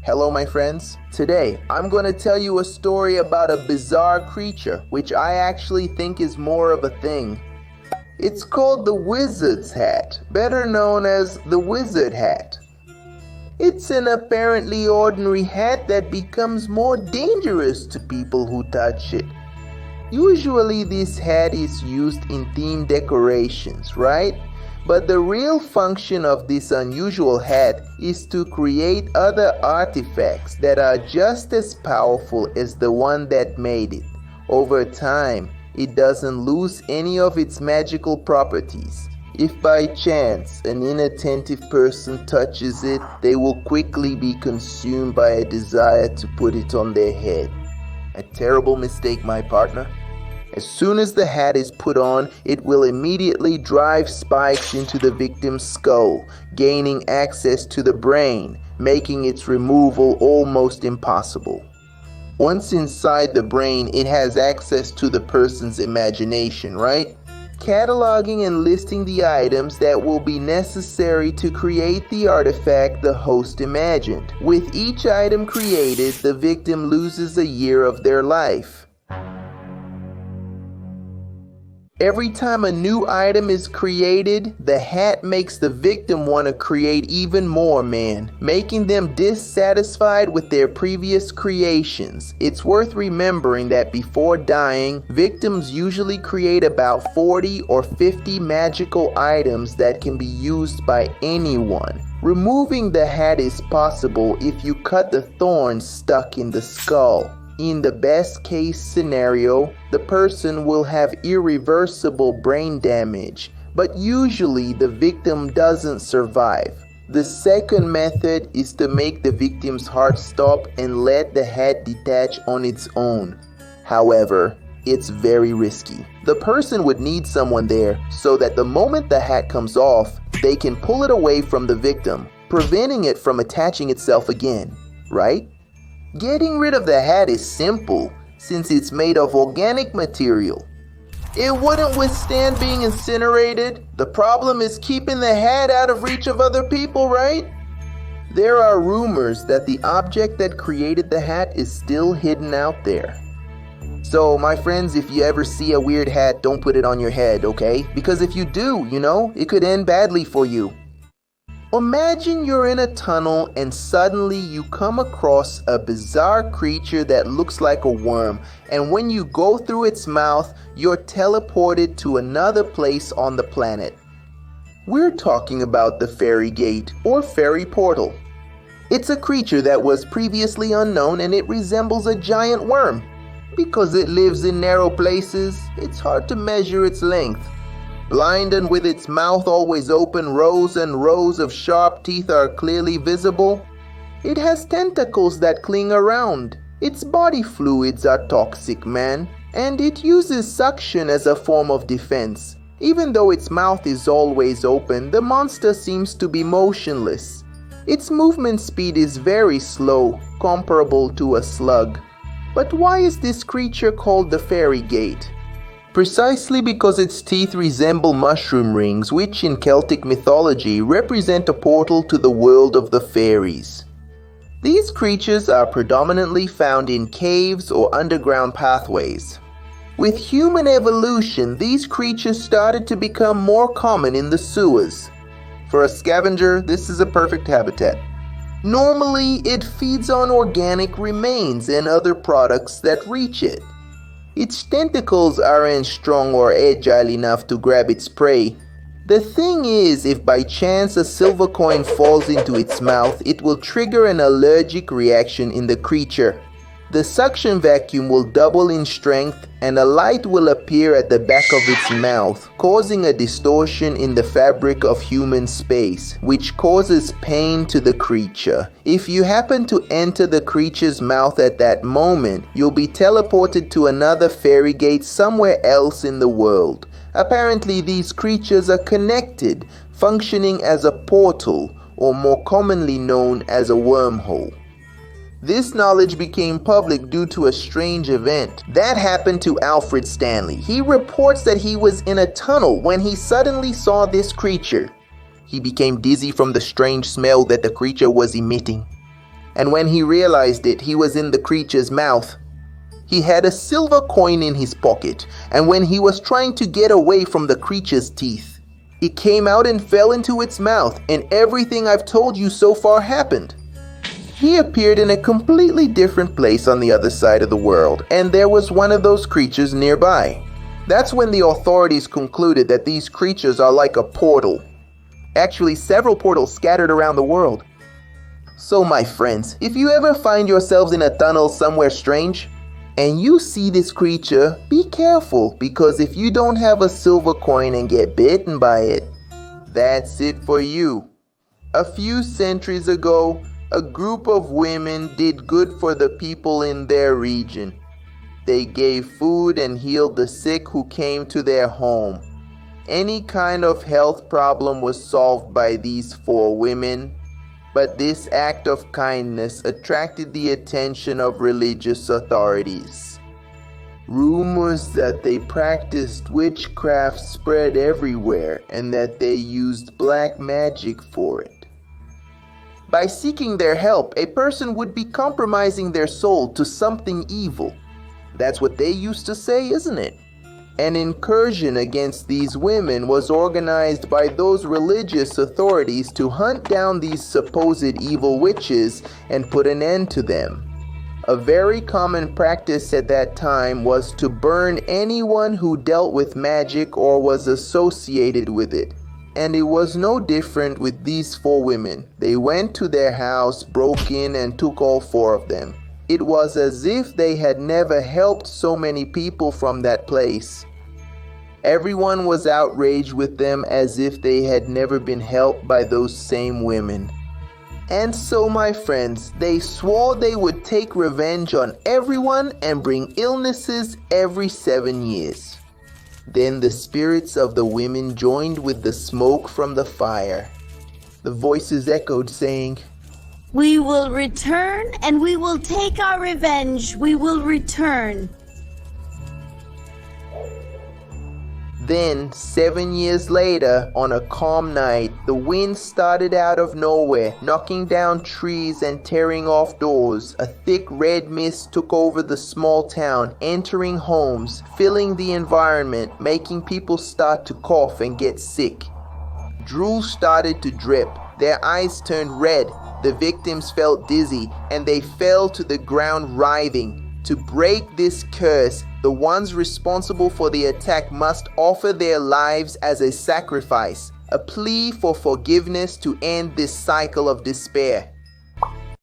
Hello my friends. Today I'm going to tell you a story about a bizarre creature which I actually think is more of a thing. It's called the wizard's hat, better known as the wizard hat. It's an apparently ordinary hat that becomes more dangerous to people who touch it. Usually this hat is used in themed decorations, right? But the real function of this unusual hat is to create other artifacts that are just as powerful as the one that made it. Over time, it doesn't lose any of its magical properties. If by chance an inattentive person touches it, they will quickly be consumed by a desire to put it on their head. A terrible mistake, my partner. As soon as the hat is put on, it will immediately drive spikes into the victim's skull, gaining access to the brain, making its removal almost impossible. Once inside the brain, it has access to the person's imagination, right? Cataloging and listing the items that will be necessary to create the artifact the host imagined. With each item created, the victim loses a year of their life. Every time a new item is created, the hat makes the victim want to create even more, man, making them dissatisfied with their previous creations. It's worth remembering that before dying, victims usually create about 40 or 50 magical items that can be used by anyone. Removing the hat is possible if you cut the thorns stuck in the skull. In the best case scenario, the person will have irreversible brain damage, but usually the victim doesn't survive. The second method is to make the victim's heart stop and let the hat detach on its own. However, it's very risky. The person would need someone there so that the moment the hat comes off, they can pull it away from the victim, preventing it from attaching itself again, right? Getting rid of the hat is simple, since it's made of organic material. It wouldn't withstand being incinerated. The problem is keeping the hat out of reach of other people, right? There are rumors that the object that created the hat is still hidden out there. So, my friends, if you ever see a weird hat, don't put it on your head, okay? Because if you do, it could end badly for you. Imagine you're in a tunnel and suddenly you come across a bizarre creature that looks like a worm, and when you go through its mouth, you're teleported to another place on the planet. We're talking about the fairy gate or fairy portal. It's a creature that was previously unknown, and it resembles a giant worm. Because it lives in narrow places, it's hard to measure its length. Blind and with its mouth always open, rows and rows of sharp teeth are clearly visible. It has tentacles that cling around. Its body fluids are toxic, man, and it uses suction as a form of defense. Even though its mouth is always open, the monster seems to be motionless. Its movement speed is very slow, comparable to a slug. But why is this creature called the fairy gate? Precisely because its teeth resemble mushroom rings, which in Celtic mythology represent a portal to the world of the fairies. These creatures are predominantly found in caves or underground pathways. With human evolution, these creatures started to become more common in the sewers. For a scavenger, this is a perfect habitat. Normally, it feeds on organic remains and other products that reach it. Its tentacles aren't strong or agile enough to grab its prey. The thing is, if by chance a silver coin falls into its mouth, it will trigger an allergic reaction in the creature. The suction vacuum will double in strength and a light will appear at the back of its mouth, causing a distortion in the fabric of human space, which causes pain to the creature. If you happen to enter the creature's mouth at that moment, you'll be teleported to another fairy gate somewhere else in the world. Apparently, these creatures are connected, functioning as a portal, or more commonly known as a wormhole. This knowledge became public due to a strange event that happened to Alfred Stanley. He reports that he was in a tunnel when he suddenly saw this creature. He became dizzy from the strange smell that the creature was emitting. And when he realized it, he was in the creature's mouth. He had a silver coin in his pocket, and when he was trying to get away from the creature's teeth, it came out and fell into its mouth, and everything I've told you so far happened. He appeared in a completely different place on the other side of the world, and there was one of those creatures nearby. That's when the authorities concluded that these creatures are like a portal. Actually, several portals scattered around the world. So my friends, if you ever find yourselves in a tunnel somewhere strange, and you see this creature, be careful, because if you don't have a silver coin and get bitten by it, that's it for you. A few centuries ago, a group of women did good for the people in their region. They gave food and healed the sick who came to their home. Any kind of health problem was solved by these 4 women, but this act of kindness attracted the attention of religious authorities. Rumors that they practiced witchcraft spread everywhere and that they used black magic for it. By seeking their help, a person would be compromising their soul to something evil. That's what they used to say, isn't it? An incursion against these women was organized by those religious authorities to hunt down these supposed evil witches and put an end to them. A very common practice at that time was to burn anyone who dealt with magic or was associated with it. And it was no different with these 4 women. They went to their house, broke in, and took all 4 of them. It was as if they had never helped so many people from that place. Everyone was outraged with them as if they had never been helped by those same women. And so, my friends, they swore they would take revenge on everyone and bring illnesses every 7 years. Then the spirits of the women joined with the smoke from the fire. The voices echoed, saying, "We will return and we will take our revenge. We will return." Then, 7 years later, on a calm night, the wind started out of nowhere, knocking down trees and tearing off doors. A thick red mist took over the small town, entering homes, filling the environment, making people start to cough and get sick. Drool started to drip. Their eyes turned red. The victims felt dizzy, and they fell to the ground writhing. To break this curse, the ones responsible for the attack must offer their lives as a sacrifice, a plea for forgiveness to end this cycle of despair.